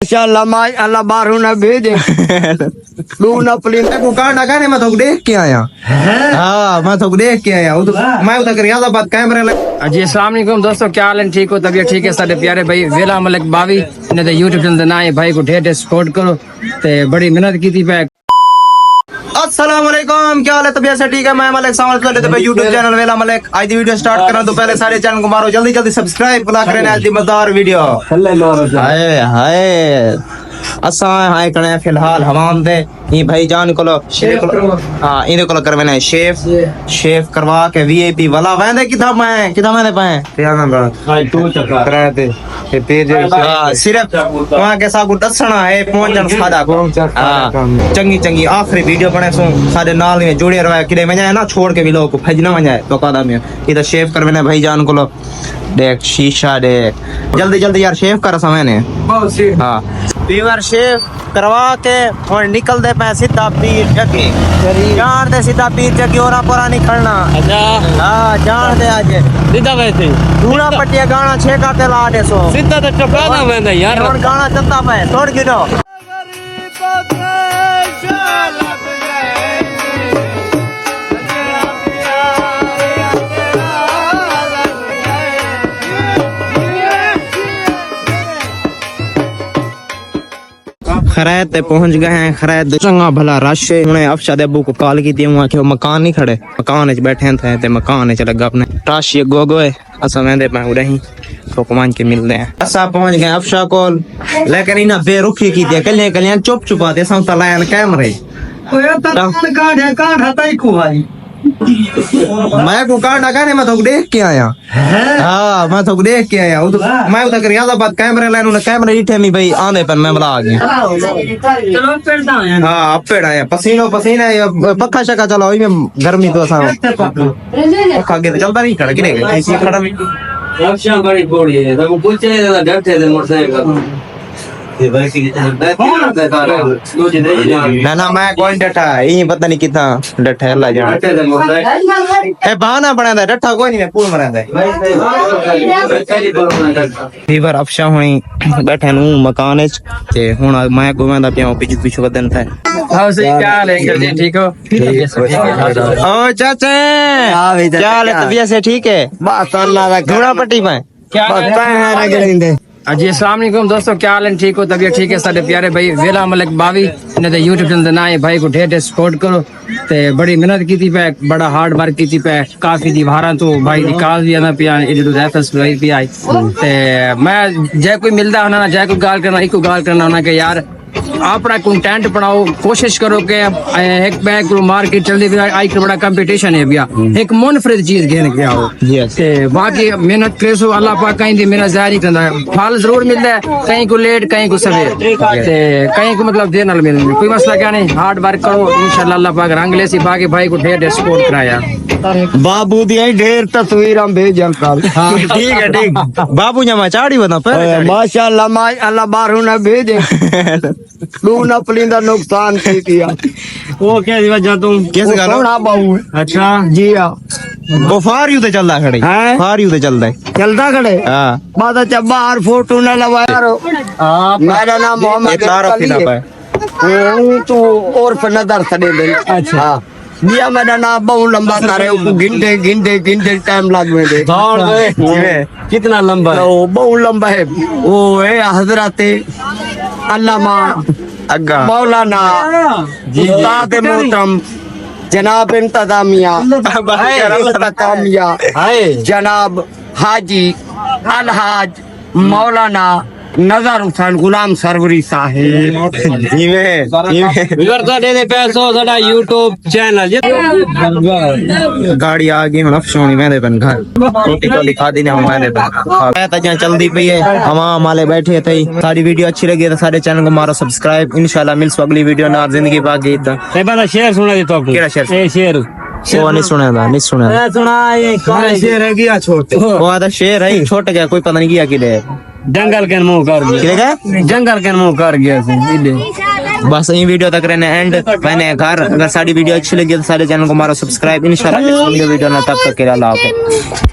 इंशाल्लाह माय अल्लाह बारू ना भेजे तू ना प्लीज को कांडा खाने मैं तो देख के आया। हाँ मैं तो देख के आया मैं उधर रियाजाबाद कैमरे लग। जी अस्सलाम वालेकुम दोस्तों, क्या हाल है? ठीक हो? तबीयत ठीक है? सारे प्यारे भाई वेला मलिक बावी ने तो यूट्यूब चैनल ना है भाई को ढेर सपोर्ट करो ते बड़ी मेहनत की थी पे। अस्सलाम वालेकुम, क्या हाल है? तबीयत से ठीक है? मैं मलिक सामने करते थे यूट्यूब चैनल वेला मलिक। आज दी वीडियो स्टार्ट करना तो पहले सारे चैनल को मारो जल्दी जल्दी सब्सक्राइब बुला करें आज दी मजेदार वीडियो। हाय हाय असा हाय कने फिलहाल हवाम दे ये भाई जान को शेफ हां इने को कर मैंने शेफ करवा के वीआईपी वाला वेंदे किथा मैंने पाए क्या नंबर हाय तू चक्कर करे थे ये तेज सिर्फ वहां के सागु दसना है पहुंचन सादा को चंगी चंगी आखिरी वीडियो बने सो साडे नाल में जुड़े रहे किदे में जाए ना छोड़ के भी लोग को फज ना जाए तो कादा में इधर शेफ कर मैंने भाई जान को देख शीशा देख जल्दी जल्दी यार शेफ कर समय ने हां बीवर शेफ करवा के और निकल दे पे सीधा पीर जगी जान दे सीधा पीर जगी और पूरा निकलना। अच्छा हां जान दे आज सीधा वैसे पूरा पटिया गाना छेका के ला दे सो सीधा तो टपकाना वेंदा यार और गाना चलता पे छोड़ गिरो खरैत पहुंच गए हैं। खरैत चंगा भला रश है। उन्हें अफशाद अबू को कॉल की थी वहां के मकान नहीं खड़े मकान च बैठे थे ते मकान च लगा अपने रश ये गो गोए असा वेंदे पे उड़े ही तो कमान के मिलते हैं। असा पहुंच गए अफशा कोल लेकिन इना बेरुखी की थी कले कले चुप चुपा दे संता लायल कैमरे ओए तन काढ़ तई को भाई मैं को कांडा खाने मैं तो देख के आया। हाँ मैं तो देख के आया मैं उधर रियाजाबाद कैमरे लाइन उन्हें कैमरे इठे नहीं भाई आने पर मैं बला आ गया। हाँ अब पेड़ आया पसीनो पसीना पक्का शक्का चलो में गर्मी तो पक्का के चलता नहीं खड़ा गिरे ऐसी खड़ा भी बड़ी बोड़ी है तो पूछे डरते थे मोटरसाइकिल ना मैं कौन डटा ये पता नहीं कितना डटा है ला जाना ए बहाना बना था डटा कोई नहीं पूल मरा था फीवर अफशा हुई बैठे नु मकान ते हुन मैं घुमांदा पिया पीछे पीछे बदन था। हां सही क्या हाल है? ठीक हो? ओ चाचा क्या हाल है? तबीयत से ठीक है? बस अल्लाह दा घोड़ा पट्टी में क्या है रगड़िंदे। जी अस्सलाम वालेकुम दोस्तों, क्या हाल है? ठीक हो? तबीयत ठीक है? सारे प्यारे भाई वेला मलिक बावी ने तो यूट्यूब चैनल ना है भाई को ढेर सपोर्ट करो ते बड़ी मेहनत की थी पे बड़ा हार्ड वर्क की थी पे काफी दीवारा तो भाई निकाल दिया ना पिया इधर रेफरेंस भाई भी आई ते मैं जय कोई मिलता होना ना जय कोई गाल करना एक गाल करना होना के यार अपना कंटेंट बनाओ कोशिश करो के एक बैग मार्केट चल रही आई का बड़ा कंपटीशन है भैया एक मुनफरिद चीज घेन के आओ ते बाकी मेहनत करो अल्लाह पाक कहीं दी मेहनत जारी करना है फल जरूर मिलता है कहीं को लेट कहीं को सवेर ते कहीं को मतलब देर नाल मिलने कोई मसला क्या नहीं हार्ड वर्क करो इंशाल्लाह अल्लाह पाक रंग ले सी बाकी भाई को ढेर सपोर्ट कराया बाबू दी ढेर तस्वीर भेजल कल। ठीक है ठीक बाबू जमा चाड़ी बना पर माशाल्लाह माय अल्लाह बारू ना भेजे तू ना प्लीज नुकसान की किया वो क्या वजह तुम कैसे गाना कौन बाबू? अच्छा जी हां वो फार यू ते चलदा खड़े फार यू ते चलदा है चलता खड़े हां बात अच्छा बाहर फोटो ना लगा यार मेरा नाम मोहम्मद तारा फिना पे तू और पर नजर सदे दे। अच्छा दिया मेरा नाम बहुत लंबा करे घंटे टाइम लग में दे कितना लंबा है? वो बहुत लंबा है वो है हजरत अल्लामा अग्गा मौलाना उस्ताद मोहतरम जनाब इंतजामिया जनाब हाजी अलहाज मौलाना नजर हुसैन गुलाम सरवरी साहिब यूट्यूब चैनल गाड़ी आ गई मतलब सोनी मैं पन घर रोटी तो दिखा दी ना मैंने पन चलती पई है हम वाले बैठे थे सारी वीडियो अच्छी लगी तो सारे चैनल को मारो सब्सक्राइब इंशाल्लाह मिल्स अगली वीडियो ना जिंदगी बाकी इतना शेयर सुना दे तो केड़ा शेयर शेयर वो नहीं सुना ये शेर है गया छोटे वो आधा शेर है छोटे गया कोई पता नहीं किया कि जंगल के मुंह कर गया जंगल के मुंह कर गया बस यही वीडियो तक रहने एंड मैंने घर अगर सारी वीडियो अच्छी लगी तो सारे चैनल को मारो सब्सक्राइब इंशाल्लाह वीडियो ना तब तक के लिए अल्लाह हाफिज़।